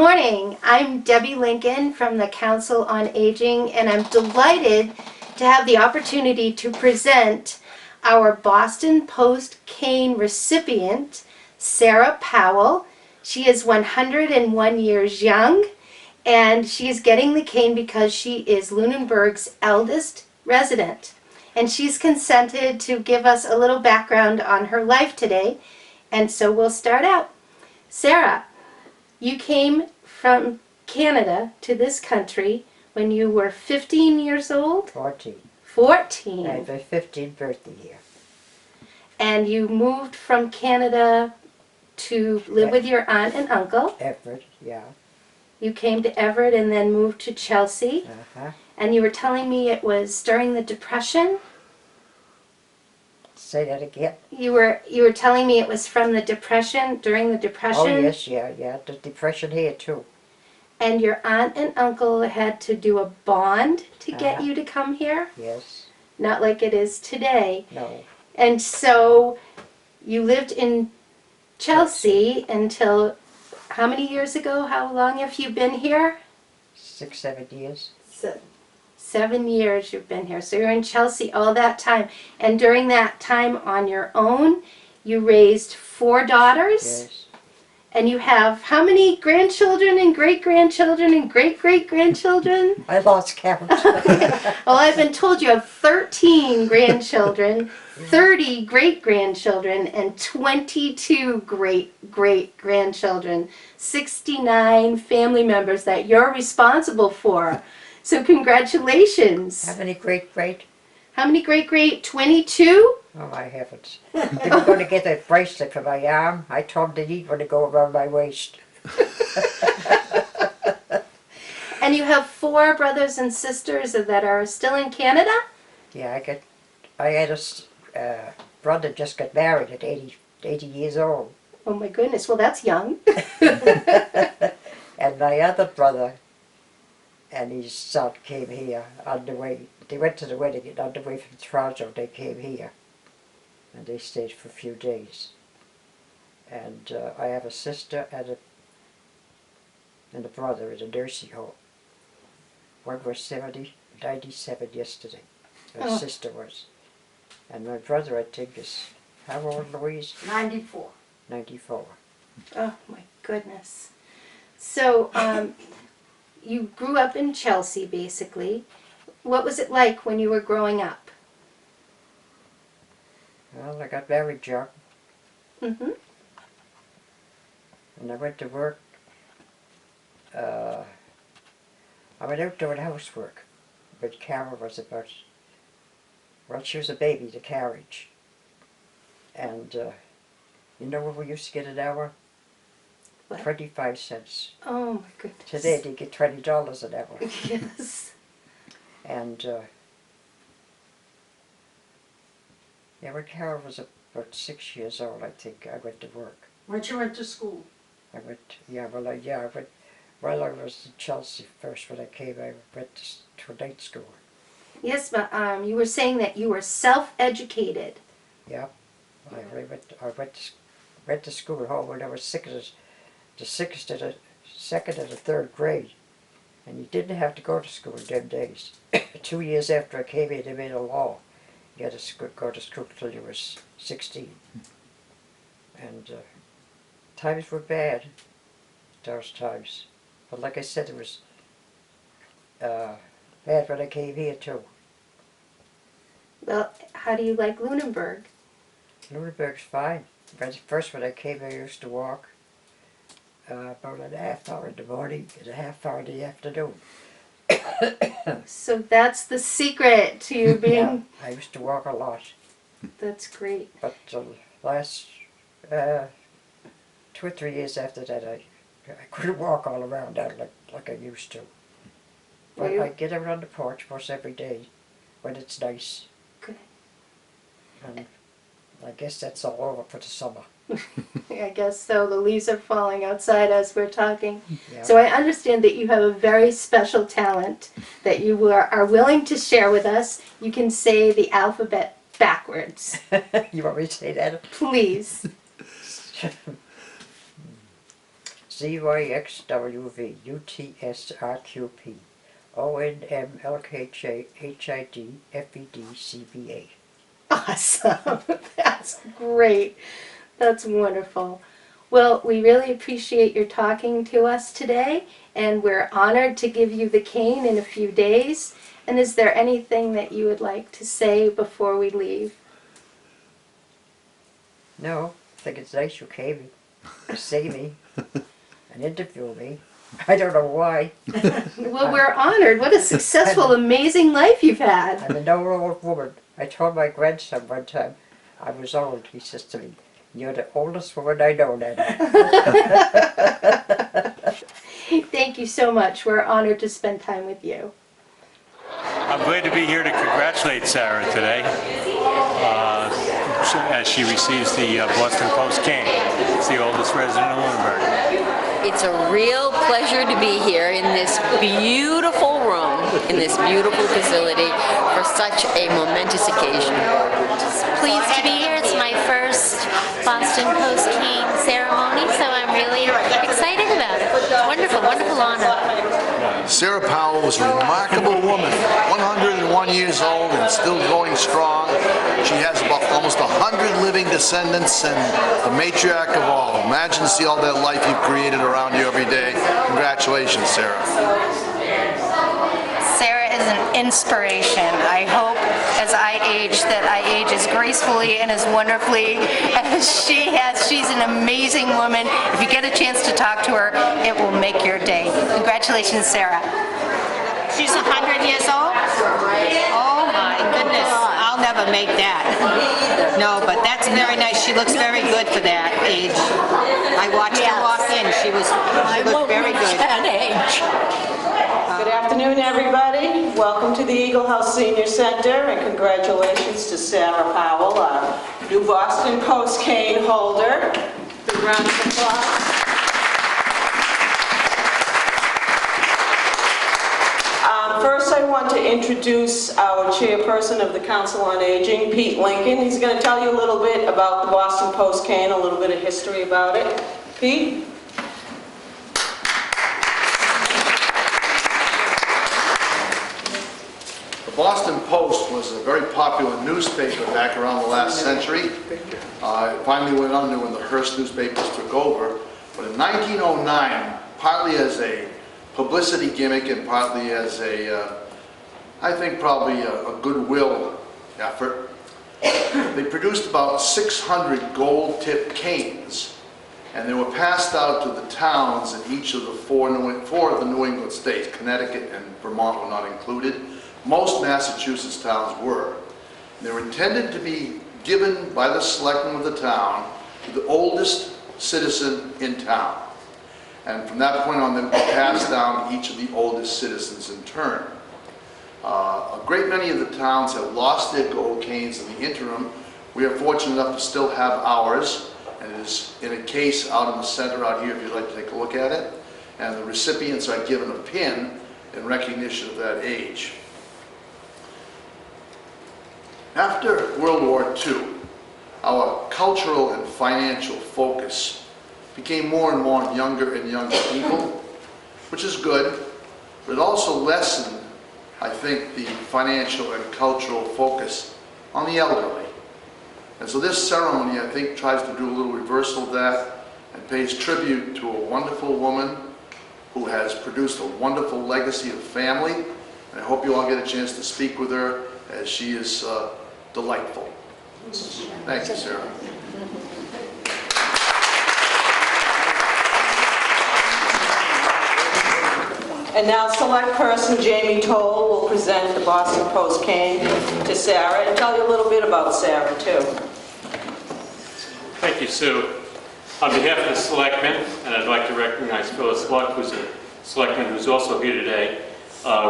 morning. I'm Debbie Lincoln from the Council on Aging, and I'm delighted to have the opportunity to present our Boston Post cane recipient, Sarah Powell. She is 101 years young, and she is getting the cane because she is Lunenburg's eldest resident. And she's consented to give us a little background on her life today, and so we'll start out. Sarah, you came from Canada to this country when you were 15 years old? 14. 14. I had my 15th birthday here. And you moved from Canada to live with your aunt and uncle. Everett, yeah. You came to Everett and then moved to Chelsea. Uh-huh. And you were telling me it was during the Depression? Say that again. You were telling me it was from the Depression, during the Depression? Oh, yes, yeah. The Depression here, too. And your aunt and uncle had to do a bond to get you to come here? Yes. Not like it is today. No. And so you lived in Chelsea until how many years ago? How long have you been here? 6, 7 years. 7 years you've been here. So you're in Chelsea all that time. And during that time on your own, you raised 4 daughters? Yes. And you have how many grandchildren and great-grandchildren and great-great-grandchildren? I lost count. Well, I've been told you have 13 grandchildren, 30 great-grandchildren, and 22 great-great-grandchildren. 69 family members that you're responsible for. So congratulations. How many great-great? How many great-great? 22? Oh, I haven't. They were going to get a bracelet for my arm. I told them they need one to go around my waist. And you have 4 brothers and sisters that are still in Canada? Yeah, I had a brother just got married at 80 years old. Oh my goodness, well that's young. And my other brother and his son came here on the way. They went to the wedding and on the way from Toronto they came here. And they stayed for a few days. And I have a sister and a brother in a nursing home. One was 97 yesterday. My sister was. And my brother, I think, is, how old, Louise? 94. 94. Oh my goodness. So, you grew up in Chelsea, basically. What was it like when you were growing up? Well, I got married young. Mm-hmm. And I went to work. I went out doing housework. But Carol was about, well, she was a baby, the carriage. And you know what we used to get an hour? What? 25 cents. Oh my goodness. Today they get $20 an hour. Yes. And yeah, when Carol was about 6 years old, I think, I went to work. When you went to school? I went, I went, while I was in Chelsea first, when I came, I went to a night school. Yes, but you were saying that you were self-educated. Yeah, I went to school home when I was the second and the third grade. And you didn't have to go to school in them days. 2 years after I came in, they made a law. You had to go to school until you were 16. And times were bad, those times. But like I said, it was bad when I came here too. Well, how do you like Lunenburg? Lunenburg's fine. First when I came, I used to walk about an half hour in the morning and a half hour in the afternoon. So that's the secret to you being... Yeah, I used to walk a lot. That's great. But the last 2 or 3 years after that, I couldn't walk all around that like I used to. But I get out on the porch most every day when it's nice. Good. And I guess that's all over for the summer. I guess so. The leaves are falling outside as we're talking. Yeah. So I understand that you have a very special talent that you are willing to share with us. You can say the alphabet backwards. You want me to say that? Please. CYXWV UTSRQP ONMLKJHIDFEDCBA. Awesome. That's great. That's wonderful. Well, we really appreciate your talking to us today, and we're honored to give you the cane in a few days. And is there anything that you would like to say before we leave? No, I think it's nice you came to see me and interview me. I don't know why. Well, we're honored. What a successful, amazing life you've had. I'm an old woman. I told my grandson one time I was old. He says to me, "You're the oldest woman I know, Nana." Thank you so much. We're honored to spend time with you. I'm glad to be here to congratulate Sarah today as she receives the Boston Post cane. It's the oldest resident of Lunenburg. It's a real pleasure to be here in this beautiful room, in this beautiful facility for such a momentous occasion. Pleased to be here. It's my first Boston Post cane ceremony, so I'm really excited about it. Wonderful, wonderful honor. Sarah Powell was a remarkable woman, 101 years old and still going strong. She has about almost 100 living descendants and the matriarch of all. Imagine to see all that life you've created around you every day. Congratulations, Sarah. Sarah is an inspiration. I hope as I age that I age as gracefully and as wonderfully as she has. She's an amazing woman. If you get a chance to talk to her, it will make your day. Congratulations, Sarah. She's 100 years old? Oh my goodness, I'll never make that. No, but that's very nice. She looks very good for that age. I watched her walk in. She looked very good. Good afternoon, everybody. Welcome to the Eagle House Senior Center, and congratulations to Sarah Powell, our new Boston Post cane holder. Big round of applause. First, I want to introduce our chairperson of the Council on Aging, Pete Lincoln. He's going to tell you a little bit about the Boston Post cane, a little bit of history about it. Pete? The Boston Post was a very popular newspaper back around the last century. It finally went under when the Hearst newspapers took over. But in 1909, partly as a publicity gimmick and partly as I think probably a goodwill effort, they produced about 600 gold-tipped canes, and they were passed out to the towns in each of the four of the New England states. Connecticut and Vermont were not included. Most Massachusetts towns were. And they were intended to be given by the selectmen of the town to the oldest citizen in town. And from that point on, they would be passed down to each of the oldest citizens in turn. A great many of the towns have lost their gold canes in the interim. We are fortunate enough to still have ours, and it is in a case out in the center out here if you'd like to take a look at it. And the recipients are given a pin in recognition of that age. After World War II, our cultural and financial focus became more and more on younger and younger people, which is good, but it also lessened, I think, the financial and cultural focus on the elderly. And so this ceremony, I think, tries to do a little reversal of that and pays tribute to a wonderful woman who has produced a wonderful legacy of family. And I hope you all get a chance to speak with her, as she is delightful. Thank you, Sarah. And now select person Jamie Toll will present the Boston Post cane to Sarah and tell you a little bit about Sarah, too. Thank you, Sue. On behalf of the selectmen, and I'd like to recognize Phyllis Luck, who's a selectman who's also here today,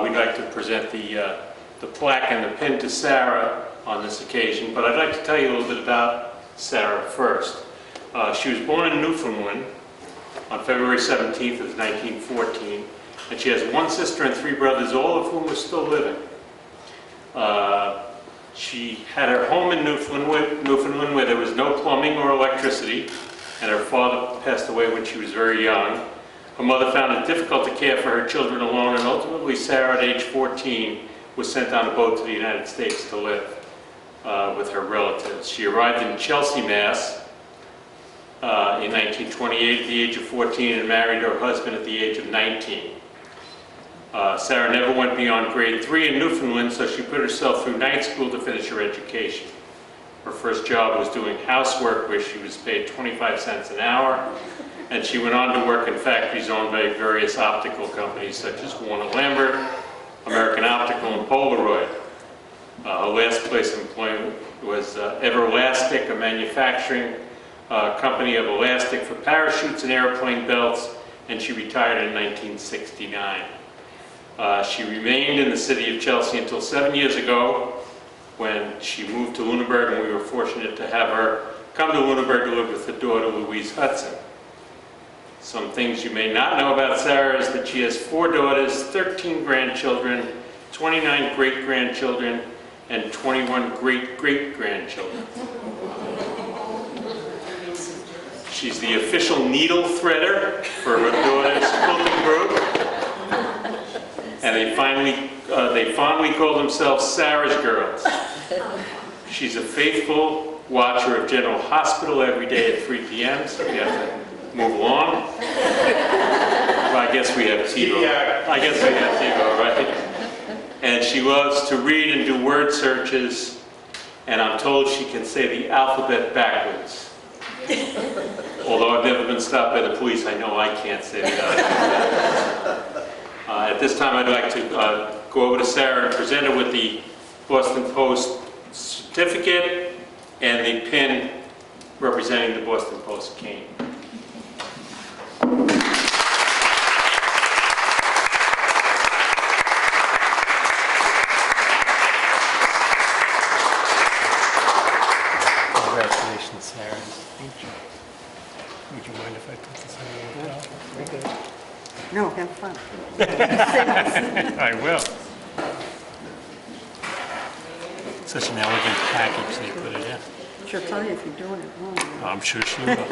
we'd like to present the plaque and the pin to Sarah on this occasion. But I'd like to tell you a little bit about Sarah first. She was born in Newfoundland on February 17th of 1914. And she has one sister and three brothers, all of whom are still living. She had her home in Newfoundland where there was no plumbing or electricity, and her father passed away when she was very young. Her mother found it difficult to care for her children alone, and ultimately Sarah, at age 14, was sent on a boat to the United States to live with her relatives. She arrived in Chelsea, Mass. In 1928 at the age of 14 and married her husband at the age of 19. Sarah never went beyond grade 3 in Newfoundland, so she put herself through night school to finish her education. Her first job was doing housework, where she was paid 25 cents an hour, and she went on to work in factories owned by various optical companies such as Warner Lambert, American Optical, and Polaroid. Her last place of employment was Everlastic, a manufacturing company of elastic for parachutes and airplane belts, and she retired in 1969. She remained in the city of Chelsea until 7 years ago, when she moved to Lunenburg, and we were fortunate to have her come to Lunenburg to live with her daughter, Louise Hudson. Some things you may not know about Sarah is that she has 4 daughters, 13 grandchildren, 29 great-grandchildren, and 21 great-great-grandchildren. She's the official needle threader for her daughter's quilting group. And they fondly call themselves Sarah's Girls. She's a faithful watcher of General Hospital every day at 3 p.m., so we have to move along. Well, I guess we have TiVo. Right? And she loves to read and do word searches, and I'm told she can say the alphabet backwards. Although I've never been stopped by the police, I know I can't say the alphabet. At this time, I'd like to go over to Sarah and present her with the Boston Post certificate and the pin representing the Boston Post cane. Congratulations, Sarah. Thank you. Would you mind if I put this on your laptop? Very good. No, have fun. I will. Such an elegant package they put it in. She'll tell you if you're doing it wrong. I'm sure she will. Oh,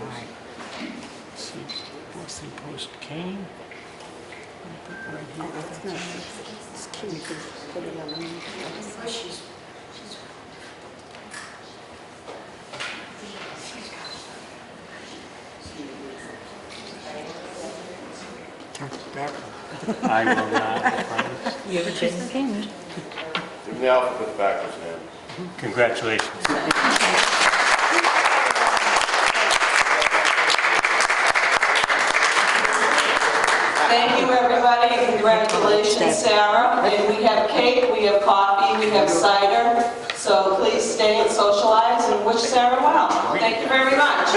my. See, Boston Post cane. Right here. That's not, it's cute. You could put it on. Turn it back. I will not, I promise. You ever change the game? Give the alphabet backwards, man. Congratulations. Thank you, everybody, and congratulations, Sarah. And we have cake, we have coffee, we have cider, so please stay and socialize and wish Sarah well. Thank you very much.